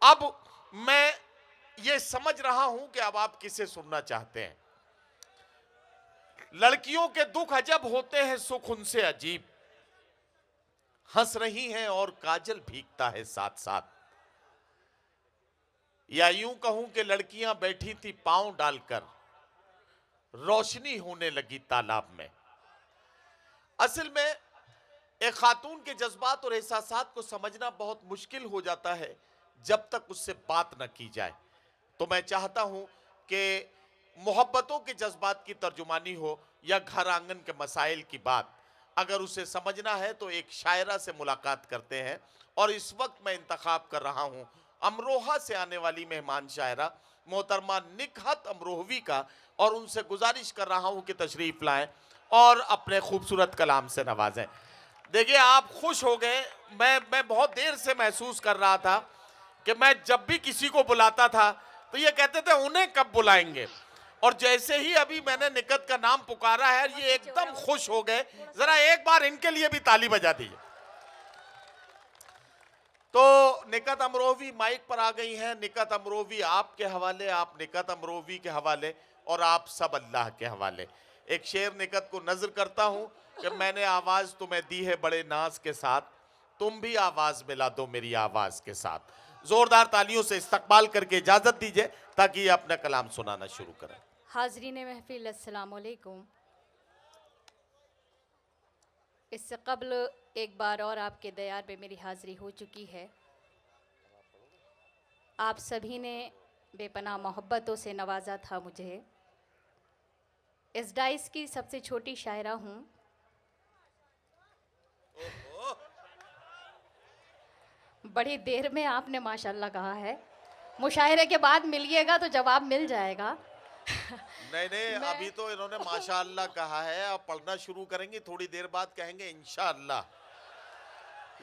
अब मैं ये समझ रहा हूं कि अब आप किसे सुनना चाहते हैं। लड़कियों के दुख अजब होते हैं, सुख उनसे अजीब। हंस रही हैं और काजल भीगता है साथ साथ। या यूं कहूं कि लड़कियां बैठी थी पांव डालकर, रोशनी होने लगी तालाब में। असल में एक खातून के जज्बात और एहसासात को समझना बहुत मुश्किल हो जाता है जब तक उससे बात न की जाए। तो मैं चाहता हूं कि मोहब्बतों के जज्बात की तर्जुमानी हो या घर आंगन के मसाइल की बात, अगर उसे समझना है तो एक शायरा से मुलाकात करते हैं। और इस वक्त मैं इंतखाब कर रहा हूं अमरोहा से आने वाली मेहमान शायरा मोहतरमा निकहत अमरोहवी का, और उनसे गुजारिश कर रहा हूं कि तशरीफ लाएं और अपने खूबसूरत कलाम से नवाजें। देखिए, आप खुश हो गए। मैं बहुत देर से महसूस कर रहा था कि मैं जब भी किसी को बुलाता था तो ये कहते थे उन्हें कब बुलाएंगे, और जैसे ही अभी मैंने निकहत का नाम पुकारा है ये एकदम खुश हो गए। जरा एक बार इनके लिए भी ताली बजा दीजिए। तो निकहत अमरोहवी माइक पर आ गई हैं। निकहत अमरोहवी आपके हवाले, आप निकहत अमरोहवी के हवाले, और आप सब अल्लाह के हवाले। एक शेर निकहत को नजर करता हूं कि मैंने आवाज तुम्हें दी है बड़े नाज के साथ, तुम भी आवाज मिला दो मेरी आवाज के साथ। जोरदार तालियों से इस्तकबाल करके इजाजत दीजिए ताकि ये अपना कलाम सुनाना शुरू करें। हाजरीन महफिल अस्सलाम वालेकुम। इससे कबल एक बार और आपके दयार पे मेरी हाज़िरी हो चुकी है। आप सभी ने बेपनाह मोहब्बतों से नवाजा था मुझे। इस डाइस की सबसे छोटी शायरा हूँ। बड़ी देर में आपने माशाल्लाह कहा है। मुशायरे के बाद मिलिएगा तो जवाब मिल जाएगा। नहीं, अभी तो इन्होंने माशाअल्लाह कहा है, अब पढ़ना शुरू करेंगे, थोड़ी देर बाद कहेंगे इंशाअल्लाह।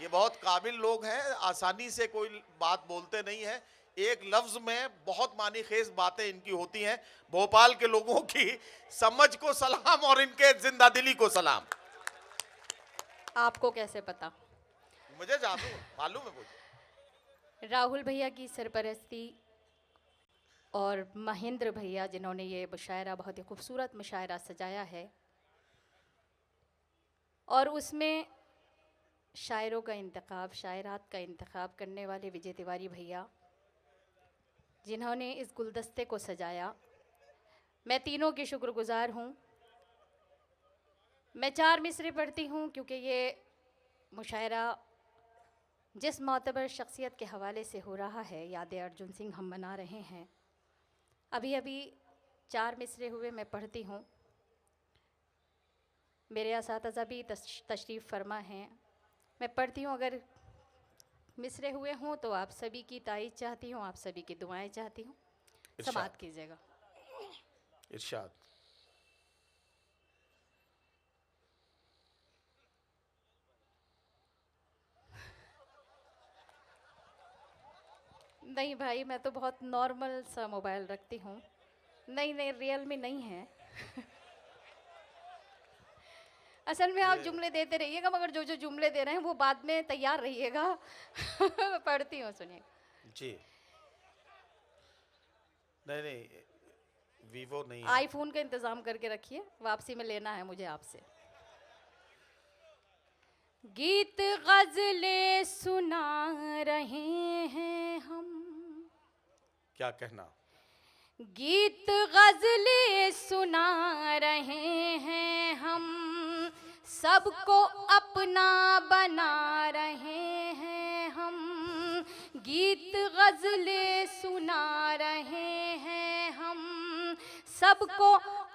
ये बहुत काबिल लोग हैं, आसानी से कोई बात बोलते नहीं है। एक लफ्ज में बहुत मानी खेज बातें इनकी होती हैं। भोपाल के लोगों की समझ को सलाम और इनके जिंदादिली को सलाम। आपको कैसे पता? मुझे जानू मालूम है मुझे। राहुल भैया की सरपरस्ती और महेंद्र भैया जिन्होंने ये मुशायरा, बहुत ही खूबसूरत मुशायरा सजाया है, और उसमें शायरों का इंतखाब, शायरात का इंतखाब करने वाले विजय तिवारी भैया जिन्होंने इस गुलदस्ते को सजाया, मैं तीनों की शुक्रगुजार हूँ। मैं 4 मिसरे पढ़ती हूँ क्योंकि ये मुशायरा जिस मोतबर शख्सियत के हवाले से हो रहा है, याद अर्जुन सिंह हम मना रहे हैं। अभी अभी 4 मिसरे हुए, मैं पढ़ती हूँ। मेरे असातिज़ा भी तशरीफ़ फरमा हैं। मैं पढ़ती हूँ, अगर मिसरे हुए हों तो आप सभी की ताईद चाहती हूँ, आप सभी की दुआएं चाहती हूँ। समाअत कीजिएगा। इरशाद। नहीं भाई, मैं तो बहुत नॉर्मल सा मोबाइल रखती हूँ। नहीं, रियल में नहीं है। असल में आप जुमले देते रहिएगा, मगर जो जुमले दे रहे हैं वो बाद में तैयार रहिएगा। पढ़ती हूँ, सुनिए जी। नहीं, वीवो नहीं है। आईफोन का इंतज़ाम करके रखिए, वापसी में लेना है मुझे आपसे। गीत गज़लें सुना रहे हैं हम। क्या कहना? गीत गज़लें सुना रहे हैं हम, सबको अपना बना रहे हैं हम। गीत गज़लें सुना रहे हैं हम, सबको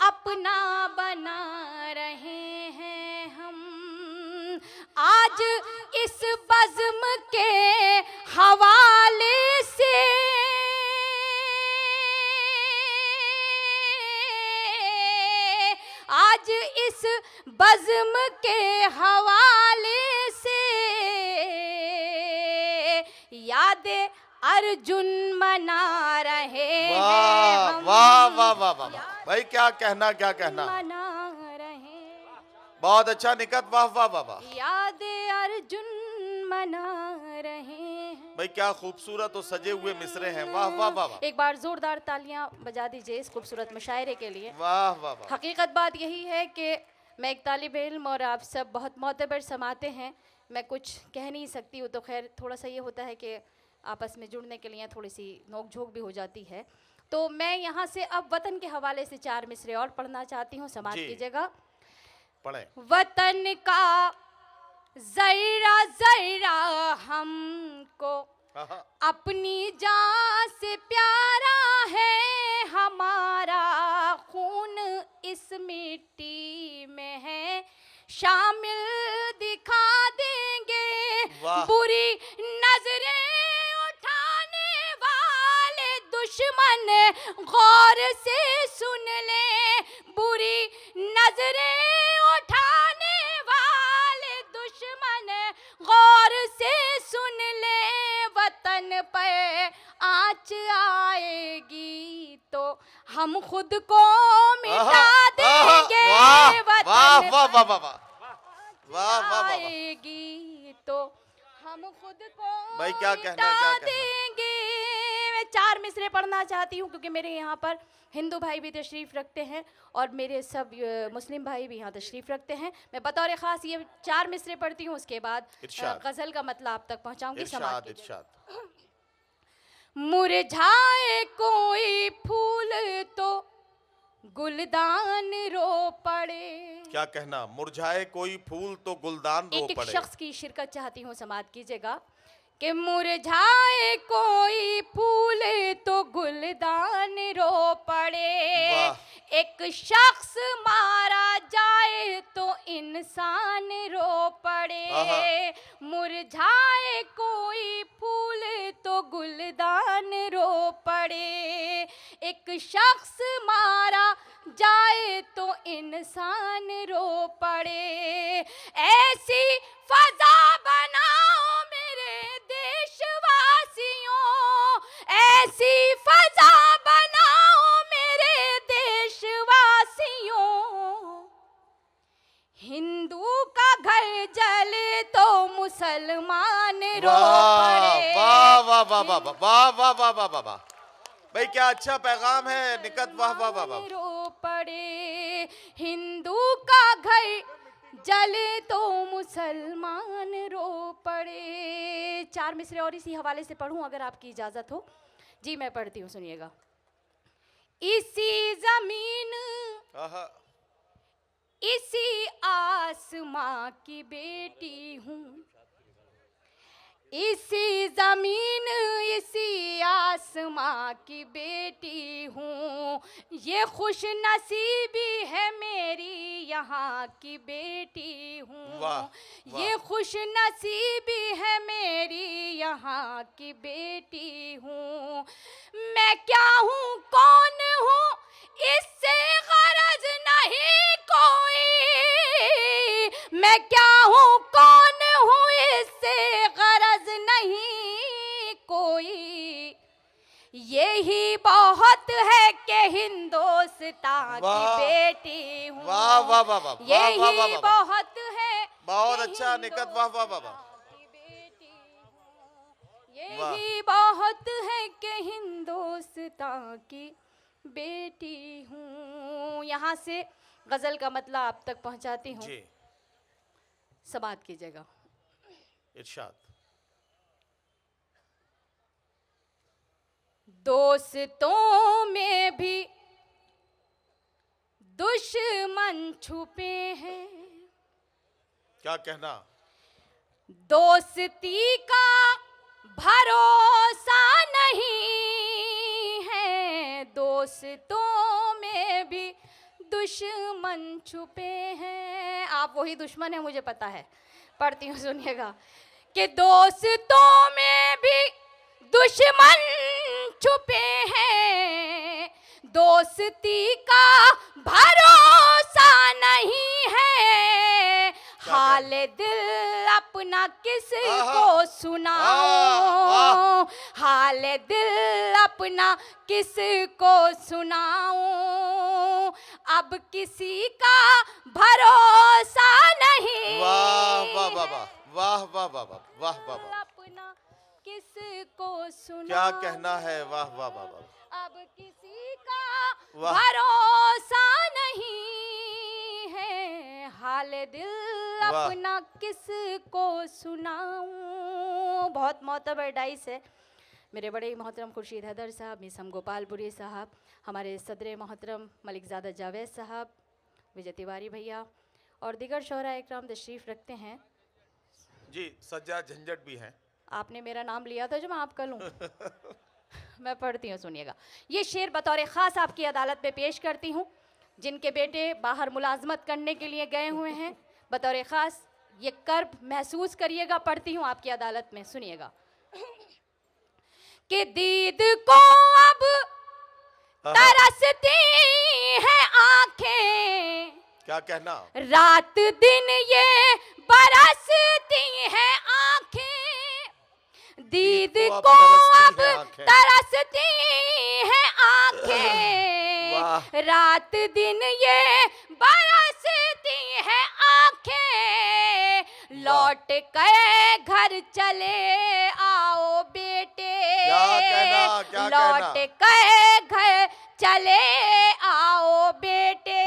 अपना बना रहे हैं हम। आज इस बज़्म के हवाले से आज इस बज़्म के हवाले से याद अर्जुन मना रहे हैं हम। वाह वाह वाह वाह भाई, क्या कहना, क्या कहना। मना रहे, बहुत अच्छा निकहत, वाह वाह वाह वाह। याद अर्जुन मना रहे हैं। भाई क्या खूबसूरत और सजे हुए मिसरे हैं, वाह वाह वाह वाह एक बार जोरदार तालियां बजा दीजिए इस खूबसूरत मुशायरे के लिए। वाह वाह वाह। हकीकत बात यही है कि मैं एक तालिब इल्म और आप सब बहुत मोतबर समाते हैं, मैं कुछ कह नहीं सकती हूँ, तो खैर थोड़ा सा ये होता है कि आपस में जुड़ने के लिए थोड़ी सी नोक झोंक भी हो जाती है। तो मैं यहाँ से अब वतन के हवाले से 4 मिसरे और पढ़ना चाहती हूँ, समाज जी। की जगह। पढ़े। वतन का जरा जरा हमको आहा। अपनी जान से प्यारा है, हमारा खून इस मिट्टी में है, शामिल दिखा देंगे। वाह। बुरी नजरें उठाने वाले दुश्मन गौर से सुन ले, बुरी नजरें उठाने वाले दुश्मन गौर से सुन ले। वतन पर आँच आएगी तो हम खुद को मिटा देंगे। वाह वाह वतन वाह वाह पर वाह वाह वाह वाह। आएगी तो हम खुद को भाई क्या कहना, मिटा क्या कहना। देंगे। मैं 4 मिसरे पढ़ना चाहती हूँ क्योंकि मेरे यहाँ पर हिंदू भाई भी तशरीफ़ रखते हैं और मेरे सब मुस्लिम भाई भी यहाँ तशरीफ़ रखते हैं। मैं बतौर ख़ास ये 4 मिसरे पढ़ती हूँ, उसके बाद इरशाद। गज़ल का मतलब आप तक पहुँचाऊँगी। इरशाद इरशाद। मुरझाए कोई फूल तो गुलदान रो पड़े। क्या कहना, मुरझाए कोई फूल तो गुलदान रो एक पड़े। शख्स की शिरकत चाहती हूँ, समाप्त कीजिएगा। कि मुरझाए कोई फूल तो गुलदान रो पड़े, वाह। एक शख्स मारा जाए तो इंसान रो पड़े। आहा। मुरझाए कोई फूल तो गुलदान रो पड़े, एक शख्स मारा जाए तो इंसान रो पड़े। ऐसी फजा बनाओ मेरे देशवासियों, ऐसी फजा बनाओ मेरे देशवासियों, हिंदू का घर जले तो मुसलमान रो पड़े। वाह वाह वाह वाह वाह वाह वाह वाह वाह वाह वाह। भाई क्या अच्छा पैगाम है निकत, वाह वाह वाह वाह। रो पड़े, हिंदू का घर जले तो मुसलमान रो पड़े। 4 मिसरे और इसी हवाले से पढ़ूं अगर आपकी इजाजत हो। जी मैं पढ़ती हूँ, सुनिएगा। इसी जमीन आहा। इसी आसमां की बेटी हूँ, इसी जमीन इसी आसमां की बेटी हूँ, ये खुश नसीबी है मेरी यहाँ की बेटी हूँ। वाह, वाह। ये खुश नसीबी है मेरी यहाँ की बेटी हूँ। मैं क्या हूँ कौन हूँ इससे गरज नहीं कोई, मैं क्या हूँ कौन हूँ इससे गरज नहीं कोई, यही बहुत है कि हिंदुस्तान की बेटी हूँ। वाह वाह वाह वाह। यही बहुत है, बहुत अच्छा निकत, वाह वाह वाह वाह। की बेटी हूँ। यही बहुत है कि हिंदुस्तान की बेटी हूँ। यहाँ से गजल का मतलब आप तक पहुँचाती हूँ, जी। समाप्त कीजिएगा। इरशाद। दोस्तों में भी दुश्मन छुपे हैं, क्या कहना। दोस्ती का भरोसा नहीं है, दोस्तों में भी दुश्मन छुपे हैं। आप वही दुश्मन है, मुझे पता है, पढ़ती हूँ, सुनिएगा। कि दोस्तों में भी दुश्मन छुपे हैं, दोस्ती का भरोसा नहीं है, हाल दिल अपना किस को सुनाऊं, हाल दिल अपना किस को सुनाऊं, अब किसी का भरोसा नहीं। वाह वाह वाह वाह वाह वाह वाह वाह वाह वाह। अपना किसको सुनाऊं। क्या कहना है, वाह वाह वाह वाह। अब किसी का वाह। भरोसा नहीं है, हाल दिल वाह। अपना किसको सुनाऊं। बहुत मोतबर डाइस है मेरे बड़े मोहतरम खुर्शीद हैदर साहब, मिस हम गोपालपुरी साहब, हमारे सदर मोहतरम मलिकज़ादा जावेद साहब, विजय तिवारी भैया और दीगर शोहरा इकराम तशरीफ़ रखते हैं। जी, सज्जा झंझट भी हैं। आपने मेरा नाम लिया था जो मैं आपका लूँ। मैं पढ़ती हूँ, सुनिएगा। ये शेर बतौर ख़ास आपकी अदालत में पेश करती हूँ। जिनके बेटे बाहर मुलाजमत करने के लिए गए हुए हैं, बतौर ख़ास ये कर्ब महसूस करिएगा। पढ़ती हूँ आपकी अदालत में, सुनिएगा। कि दीद को अब तरसती है आंखें, क्या कहना, रात दिन ये बरसती है आंखें। दीद को अब तरसती है आंखें, रात दिन ये बरसती है आंखें। लौट के घर चले आओ बेटे, लौट के घर चले आओ बेटे।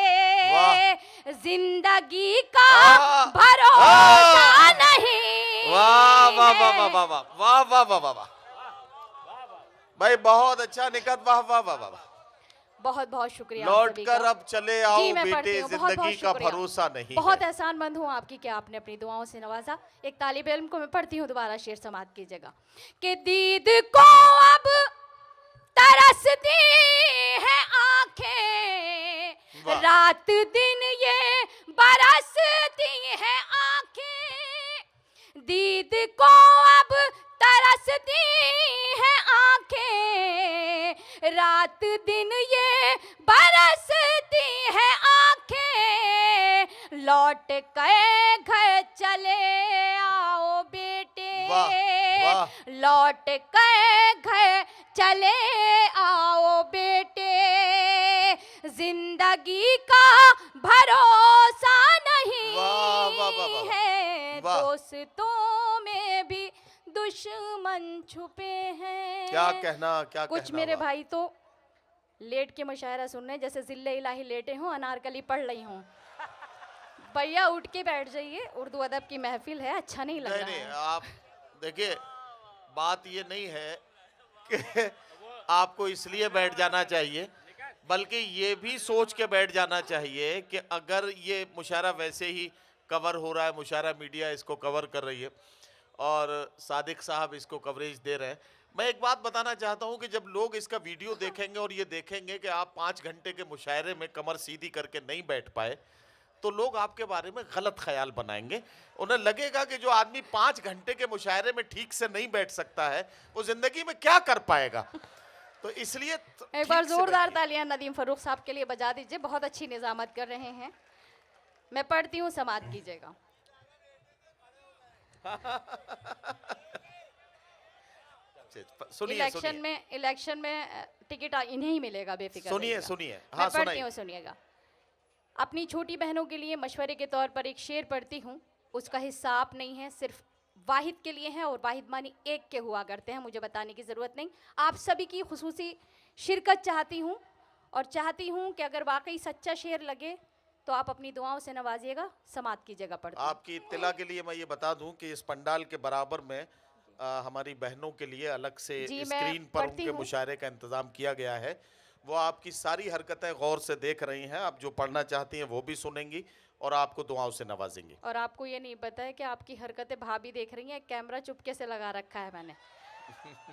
जिंदगी का भरोसा नहीं। वाह वाह वाह वाह वाह वाह वाह वाह वाह वाह भाई, बहुत अच्छा निकट, वाह वाह वाह वाह। बहुत बहुत शुक्रिया। लौट कर अब चले आओ बेटे, बहुत जिंदगी का भरोसा नहीं। बहुत एहसानमंद हूँ आपकी कि आपने अपनी दुआओं से नवाजा। एक तालिब इल्म को मैं पढ़ती हूँ दोबारा, शेर समात कीजिएगा। कि दीद को अब तरसती है आंखें, रात दिन ये बरसती है आंखें। दीद को अब तरसती है आंखें, रात दिन ये बरसती है आंखें। लौट के घर चले आओ बेटे, लौट के घर चले आओ बेटे। जिंदगी का भरोसा नहीं है, दोस्तों में भी दुश्मन छुपे हैं। क्या कहना, क्या कुछ कहना, मेरे भाई तो लेट के मुशायरा सुन रहे, जैसे जिल्ले इलाही लेटे हों, अनारकली पढ़ रही हूँ। भैया उठ के बैठ जाइए, उर्दू अदब की महफिल है, अच्छा नहीं लग रहा नहीं, है। आप देखिए, बात ये नहीं है कि आपको इसलिए बैठ जाना चाहिए, बल्कि ये भी सोच के बैठ जाना चाहिए कि अगर ये मुशायरा वैसे ही कवर हो रहा है, मुशायरा मीडिया इसको कवर कर रही है और सादिक साहब इसको कवरेज दे रहे हैं। मैं एक बात बताना चाहता हूं कि जब लोग इसका वीडियो देखेंगे और ये देखेंगे कि आप 5 घंटे के मुशायरे में कमर सीधी करके नहीं बैठ पाए, तो लोग आपके बारे में गलत ख्याल बनाएंगे। उन्हें लगेगा कि जो आदमी 5 घंटे के मुशायरे में ठीक से नहीं बैठ सकता है, वो जिंदगी में क्या कर पाएगा। तो इसलिए एक बार जोरदार तालियां नदीम फरूख साहब के लिए बजा दीजिए, बहुत अच्छी निजामत कर रहे हैं। मैं पढ़ती हूँ, समात कीजिएगा। इलेक्शन में टिकट इन्हें ही मिलेगा, बेफिक्र सुनिए सुनिए। हाँ, मैं पढ़ती हूँ, सुनिएगा। अपनी छोटी बहनों के लिए मशवरे के तौर पर एक शेर पढ़ती हूँ। उसका हिस्सा आप नहीं है, सिर्फ वाहिद के लिए है और वाहिद मानी एक के हुआ करते हैं, मुझे बताने की ज़रूरत नहीं। आप सभी की खुसूसी शिरकत चाहती हूँ और चाहती हूँ कि अगर वाकई सच्चा शेर लगे तो आप अपनी दुआओं से नवाजिएगा। समात कीजिएगा। पढ़ती आपकी इत्तला के लिए मैं ये बता दूं कि इस पंडाल के बराबर में हमारी बहनों के लिए अलग से स्क्रीन पर उनके मुशायरे का इंतजाम किया गया है। वो आपकी सारी हरकतें गौर से देख रही हैं। आप जो पढ़ना चाहती हैं वो भी सुनेंगी और आपको दुआओं से नवाजेंगी। और आपको ये नहीं पता है कि आपकी हरकतें भाभी देख रही हैं। कैमरा चुपके से लगा रखा है मैंने।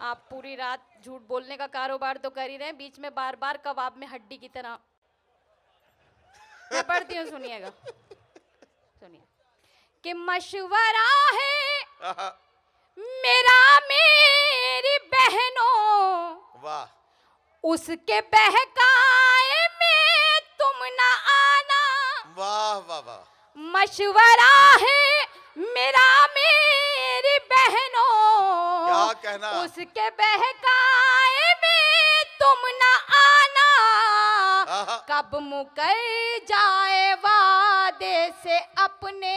आप पूरी रात झूठ बोलने का कारोबार तो कर ही रहे हैं, बीच में बार बार कबाब में हड्डी की तरह। मैं पढ़ती हूँ, सुनिएगा। सुनिए कि मशवरा है मेरा मेरी बहनों, वाह, उसके बहकाए में तुम ना आना। वाह वाह वाह। मशवरा है मेरा मेरी बहनों, क्या कहना, उसके बहकाए में तुम ना आना। कब मुकर जाए वादे से अपने,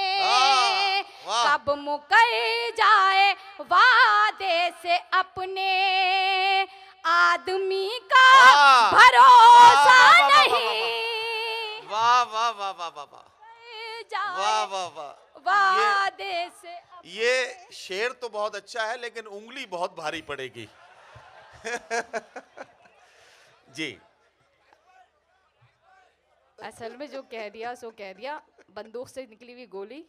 वाह। कब मुकर जाए वादे से अपने, आदमी का वाह। भरोसा वाह, वाह, वाह, नहीं, वाह वाह वाह वाह वाह वाह जाए वाह वाह वाह। वादे से ये शेर तो बहुत अच्छा है लेकिन उंगली बहुत भारी पड़ेगी। जी असल में जो कह दिया सो कह दिया, बंदूक से निकली हुई गोली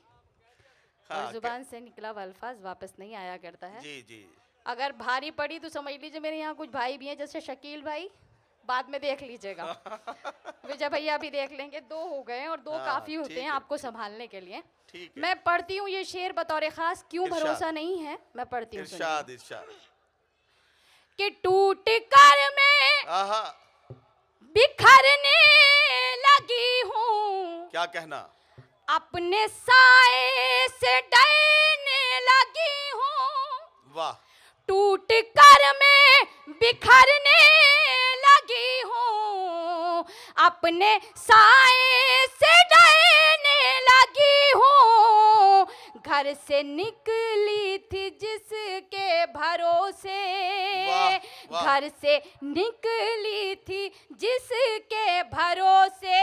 हाँ, और जुबान से निकला हुआ अल्फाज वापस नहीं आया करता है। जी जी अगर भारी पड़ी तो समझ लीजिए मेरे यहाँ कुछ भाई भी हैं, जैसे शकील भाई, बाद में देख लीजिएगा। विजय भैया भी देख लेंगे, 2 हो गए हैं और 2 हाँ, काफी होते ठीक हैं है। आपको संभालने के लिए। ठीक है। मैं पढ़ती हूँ ये शेर बतौर खास, क्यों इरशाद। भरोसा नहीं है, मैं पढ़ती हूँ। इरशाद इरशाद। कि टूट कर मैं आहा, बिखरने लगी हूँ, क्या कहना। अपने साए से डरने लगी हूँ, वाह टूट कर मैं बिखरने लगी हूँ, अपने साए से डरने लगी हूँ, घर से निकली थी जिसके भरोसे, वाह, वाह। घर से निकली थी जिसके भरोसे,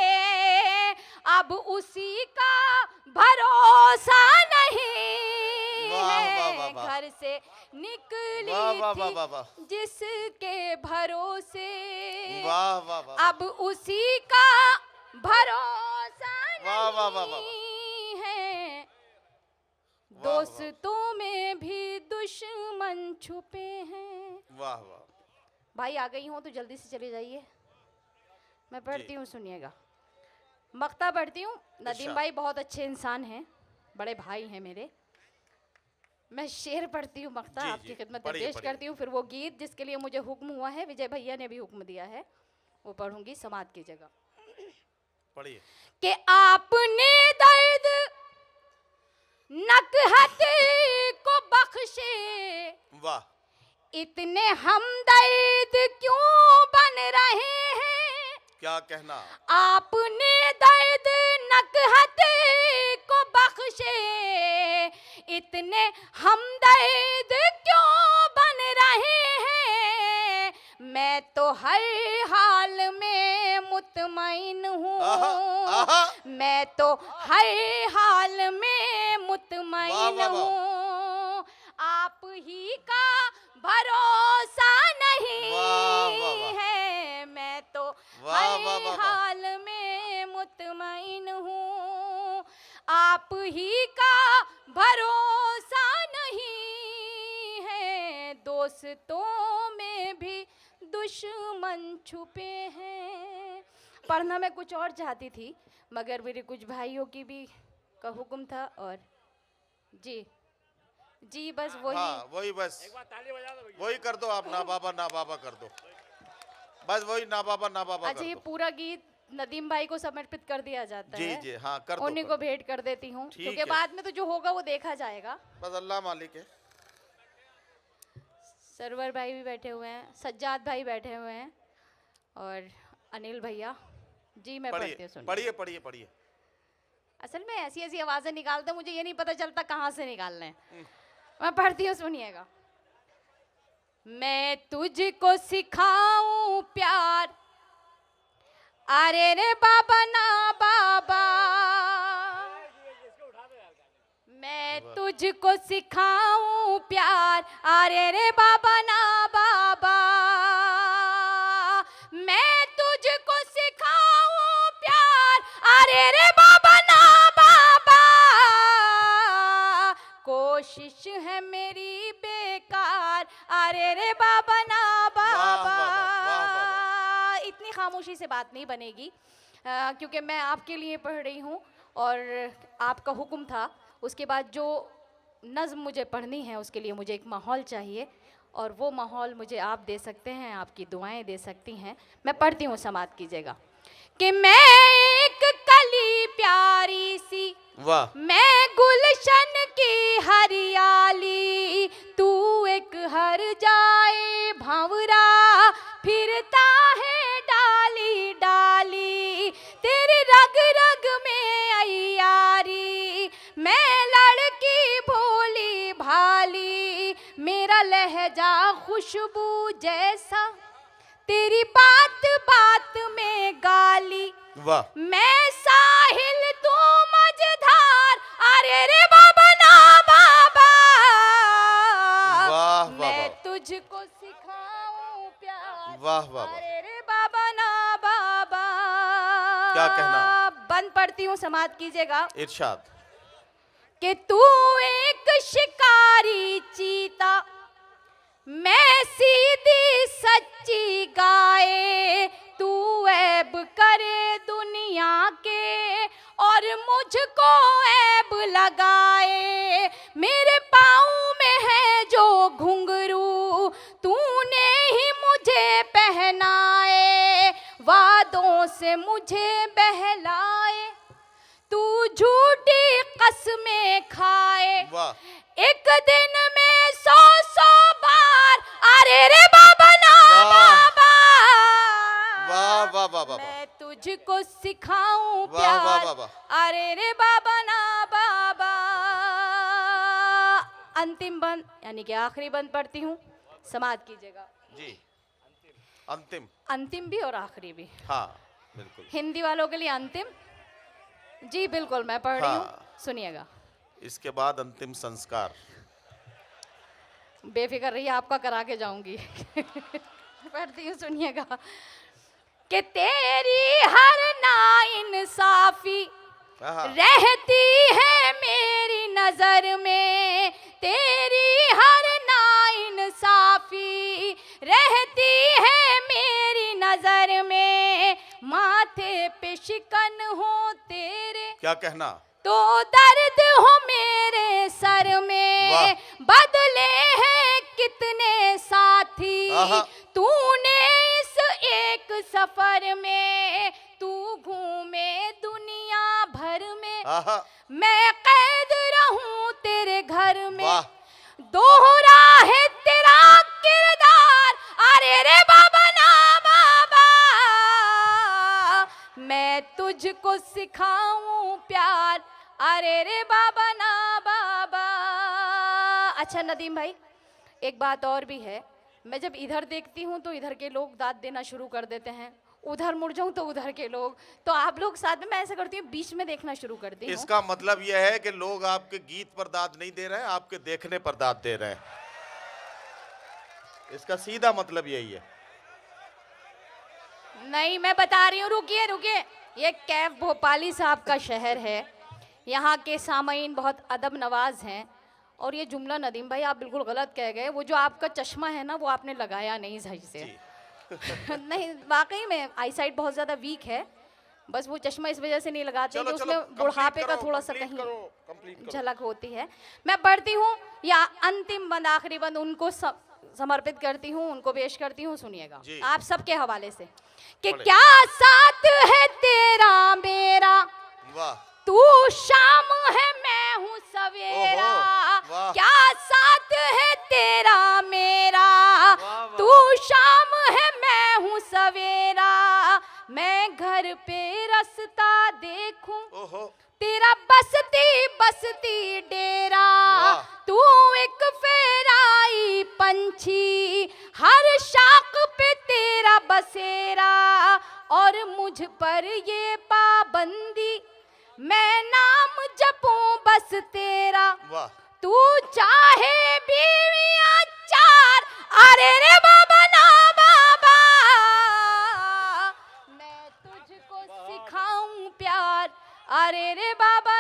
अब उसी का भरोसा नहीं वाह, वाह, वाह, है, वाह। घर से निकली वाह, वाह, वाह, थी वाह, वाह। जिसके भरोसे, वाह वाह वाह। अब उसी का भरोसा वाह, वाह, वाह, वाह। नहीं है, वाह, वाह। दोस्तों में भी दुश्मन छुपे हैं। वाह वाह। भाई आ गई हूँ तो जल्दी से चले जाइए, मैं पढ़ती जी। हूँ, सुनिएगा। मक्ता पढ़ती हूँ। नदीम इरशाद। भाई बहुत अच्छे इंसान हैं, बड़े भाई हैं मेरे। मैं शेर पढ़ती हूँ, मक्ता जी, आपकी जी, खिदमत में पढ़िए, पेश पढ़िए। करती हूँ, फिर वो गीत जिसके लिए मुझे हुक्म हुआ है, विजय भैया ने भी हुक्म दिया है, वो पढ़ूंगी, समात की जगह। पढ़िए। कि आपने दर्द नकहत को बख्शे, वाह इतने हमदर्द क्यों बन रहे हैं, क्या कहना। आपने दर्द नकहत को बख्शे, इतने हमदर्द क्यों बन रहे हैं, मैं तो हर हाल में मुतमईन आहा, हूँ, आहा। मैं तो हर हाल में वाह, मुतमईन वाह, वाह। हूँ, आप ही का भरोसा नहीं वाह, वाह, वाह। है, मैं तो वाह, हर वाह, वाह, वाह। हाल में मुतमईन हूँ, आप ही का भरोसा नहीं है, दोस्तों में भी दुश्मन छुपे हैं। पढ़ना मैं कुछ और चाहती थी, मगर मेरे कुछ भाइयों की भी का हुक्म था, और जी जी बस वही। हाँ वही बस, वही कर दो आप, ना बाबा ना बाबा कर दो, बस वही ना बाबा ना बाबा अच्छा, कर ये दो। पूरा गीत नदीम भाई को समर्पित कर दिया जाता जी है। जी हाँ कर दो, उन्हीं कर को दो। भेंट कर देती हूँ, ठीक क्योंकि है। बाद में तो जो होगा वो देखा जाएगा। बस अल्लाह मालिक है। सरवर भाई भी बैठे हुए हैं, सज्जाद भाई बैठे हुए हैं, और अनिल भैया। जी मैं पढ़ती पढ़िए हूँ, सुनिए। पढ़िए पढ़िए पढ़िए। असल में ऐसी ऐसी आवाजें निकालते हैं, मुझे ये नहीं पता चलता कहाँ से निकालना है। मैं पढ़ती हूँ, सुनिएगा। मैं तुझको सिखाऊं प्यार, अरे रे बाबा ना बाबा, मैं तुझको सिखाऊं प्यार, अरे रे बाबा ना बाबा, मैं तुझको सिखाऊं प्यार, अरे रे बाबा ना बाबा, कोशिश है मेरी बेकार, अरे रे बाबा ना वाह, वाह, बाबा। वाह, वाह, इतनी खामोशी से बात नहीं बनेगी, क्योंकि मैं आपके लिए पढ़ रही हूँ और आपका हुक्म था। उसके बाद जो नज़्म मुझे पढ़नी है उसके लिए मुझे एक माहौल चाहिए, और वो माहौल मुझे आप दे सकते हैं, आपकी दुआएं दे सकती हैं। मैं पढ़ती हूँ, समात कीजिएगा। कि मैं एक कली प्यारी सी, वाह मैं गुलशन की हरियाली, तू एक हर जाए भंवरा, फिरता है डाली डाली, तेरा लहजा खुशबू जैसा, तेरी बात बात में गाली, वाह मैं साहिल तू मझधार, अरे रे बाबा ना बाबा, वाह, वाह, मैं वाह। तुझको सिखाऊं प्यार, वाह, वाह, वाह। अरे रे बाबा ना बाबा। क्या कहना? बंद पढ़ती हूँ, समाप्त कीजिएगा। इरशाद। कि तू एक शिकारी चीता, मैं सीधी सच्ची गाय, तू ऐब करे दुनिया के और मुझको ऐब लगाए, मेरे पाँव में है जो घुंघरू तूने ही मुझे पहनाए, वादों से मुझे बहलाए, तू झूठी कसमें खाए, वाह एक दिन में 100 बार, अरे रे बाबा ना वाह। बाबा, वाह वाह वाह वाह। मैं तुझको सिखाऊं वाह, वाह, वाह, प्यार, वाह। अरे रे बाबा ना बाबा। अंतिम बंद यानी कि आखिरी बंद पढ़ती हूँ, समाप्त कीजिएगा। जी अंतिम। अंतिम भी और आखिरी भी, हाँ बिल्कुल। हिंदी वालों के लिए अंतिम। जी बिल्कुल, मैं पढ़ रही हूँ, हाँ। सुनिएगा। इसके बाद अंतिम संस्कार। बेफिक्र रहिए, आपका करा के जाऊंगी। पढ़ती हूँ, सुनिएगा। कि तेरी हर नाइंसाफी आहा। रहती है मेरी नजर में, तेरी हर नाइंसाफी रहती है मेरी नजर में, माथे पे शिकन हो तेरे क्या कहना? तो दर्द हो मेरे सर में, वाह। बदले हैं कितने साथी आहा। तूने इस एक सफर में, तू घूमे दुनिया भर में, आहा। मैं कैद रहूं तेरे घर में, वाह दोहरा है तेरा किरदार, अरे रे बाबा ना बाबा, मैं तुझको सिखाऊं प्यार, अरे रे बाबा ना बाबा। अच्छा नदीम भाई, एक बात और भी है, मैं जब इधर देखती हूँ तो इधर के लोग दाद देना शुरू कर देते हैं, उधर मुड़ जाऊं तो उधर के लोग, तो आप लोग साथ में, मैं ऐसा करती हूँ बीच में देखना शुरू करती हूँ। इसका मतलब यह है कि लोग आपके गीत पर दाद नहीं दे रहे हैं, आपके देखने पर दाद दे रहे हैं। इसका सीधा मतलब यही है। नहीं, मैं बता रही हूँ, रुकिए रुकिए, ये कैफ भोपाली साहब का शहर है, यहाँ के सामईन बहुत अदब नवाज हैं, और ये जुमला नदीम भाई आप बिल्कुल गलत कह गए, वो जो आपका चश्मा है ना वो आपने लगाया नहीं सही से। नहीं वाकई में आई साइट बहुत ज़्यादा वीक है, बस वो चश्मा इस वजह से नहीं लगाते कि उसमें बुढ़ापे का थोड़ा सा कहीं झलक होती है। मैं पढ़ती हूँ या अंतिम बंद आखिरी बंद उनको समर्पित करती हूँ, उनको पेश करती हूँ, सुनिएगा आप सबके हवाले से। कि क्या साथ है तेरा मेरा, वाह तू शाम है मैं हूँ सवेरा, वाह। क्या साथ है तेरा मेरा, वाह। तू शाम है मैं हूँ सवेरा, मैं घर पे रास्ता देखूं ओहो तेरा बसती बसती डेरा, वाह। तू एक फेराई पंछी हर शाख पे तेरा बसेरा, और मुझ पर ये पाबंदी मैं नाम जपूं बस तेरा, वाह तू चाहे बीवियां 4, अरे रे बाबा ना बाबा, मैं तुझको सिखाऊं प्यार, अरे रे बाबा